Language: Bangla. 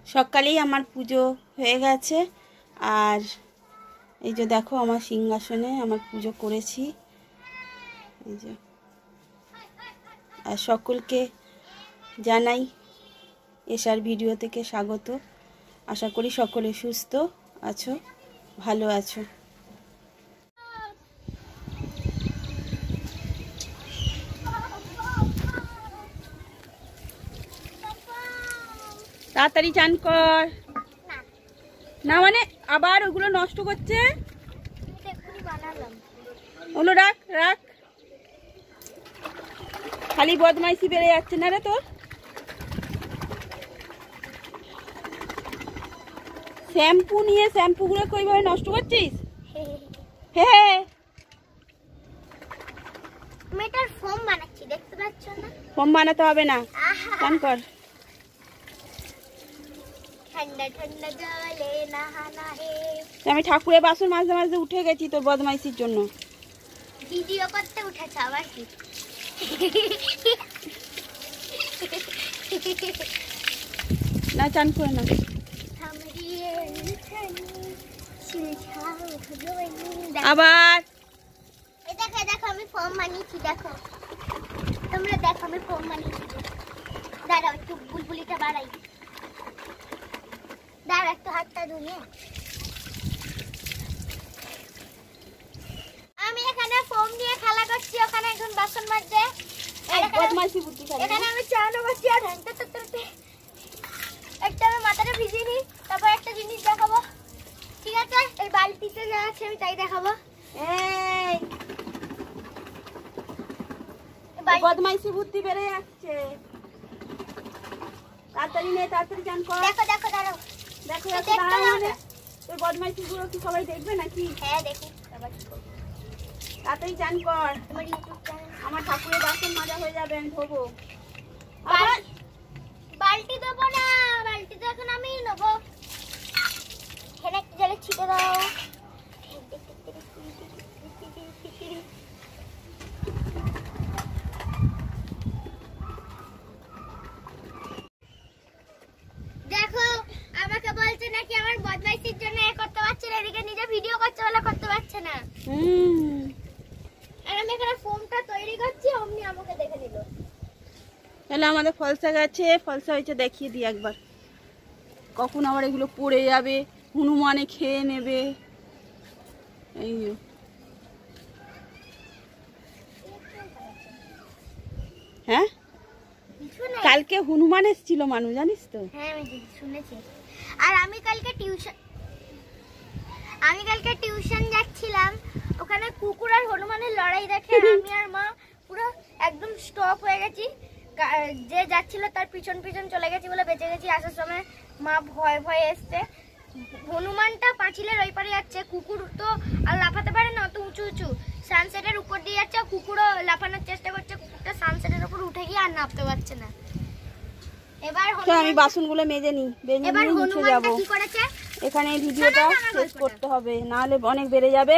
সকালেই আমার পুজো হয়ে গেছে। আর এই যে দেখো আমার সিংহাসনে আমার পুজো করেছি। এই যে আর সকলকে জানাই এশার ভিডিও থেকে স্বাগত। আশা করি সকলে সুস্থ আছো, ভালো আছো। তাড়াতাড়ি চান কর না, মানে আবার ওগুলো নষ্ট করছে। ওগুলো রাখ রাখ, খালি বদমাইশি বেড়ে যাচ্ছে না রে তোর। শ্যাম্পু নিয়ে শ্যাম্পুগুলো ওইভাবে নষ্ট করছিস? হ্যাঁ, মেটার ফোম বানাচ্ছি, দেখতে পাচ্ছ না? ফোম বানাতে হবে না, চান কর। ঠান্ডা ঠান্ডা জলে নাহানা হে। আমি ঠাকুরের বাসন মাঝে মাঝে উঠে গেছি তোর বদমাইশির জন্য। ভিডিও করতে উঠেছে আবার কি? না, চান করে না। আবার দেখো দেখো আমি ফর্ম বানিয়েছি, দেখো তোমরা দেখো আমি ফর্ম বানিয়েছি। দাঁড়াও একটু বুলবুলিটা বাড়াই, দাঁড়াও একটু হাতটা ধুয়ে। আমি এখানে ফর্ম দিয়ে খেলা করছি, ওখানে এখন বাসন মাজছে। এখানে আমি চানো বসছি আর একটা আমি মাথাটা ভিজিয়ে নিই, তারপর একটা জিনিস দেখাবো। ঠিক আছে, এই বালতিতে যা আছে আমি তাই দেখাবো। এই বদমাইশি বুদ্ধি বেড়ে যাচ্ছে। তাড়াতাড়ি নে, তাড়াতাড়ি চান কর। দেখো দেখো দাঁড়াও, দেখো তোর বদমাইশি গুলো কি সবাই দেখবে নাকি? হ্যাঁ দেখি। তাড়াতাড়ি চান কর, তোমার ইউটিউব চ্যানেল। আমার ঠাকুরের বাসন মাজা হয়ে যাবে, আমি ধোবো। বালতি দেবো না, বালতি তো এখন আমি নেবো। এখানে একটু জলে ছিটে দাও। দেখো আমাকে বলছে নাকি আমার বদমাইশির জন্য এ করতে পারছে না, এদিকে নিজে ভিডিও করছে বলে করতে পারছে না। আর আমি এখানে ফোমটা তৈরি করছি, অমনি আমাকে দেখে নিল। তাহলে আমাদের ফলসা গাছে ফলসা হয়েছে, দেখিয়ে দিই একবার। কখন আবার এগুলো পড়ে যাবে, হনুমানে খেয়ে নেবে। এই হ্যাঁ, কালকে হনুমান এসেছিল মানুষ, জানিস তো? হ্যাঁ আমি শুনেছি। আর আমি কালকে টিউশন যাচ্ছিলাম, ওখানে কুকুর আর হনুমানের লড়াই দেখে আমি আর মা পুরো একদম স্টপ হয়ে গেছি। যে যাচ্ছিল তার পিছন পিছন চলে গেছি বলে বেঁচে গেছি। আসার সময় মা ভয়ে ভয়ে এসছে। হনুমানটা পাঁচিলের ওই পারে যাচ্ছে, কুকুর তো আর লাফাতে পারে না, অত উঁচু উঁচু সানসেটের উপর দিয়ে যাচ্ছে। কুকুরও লাফানোর চেষ্টা করছে, কুকুরটা সানসেটের উপর উঠে গিয়ে আর নামতে পারছে না। এবার আমি বাসনগুলো মেজে নিই, এবার হনুমানটা কি করেছে? এখানে ভিডিওটা শেষ করতে হবে, নাহলে অনেক বেড়ে যাবে।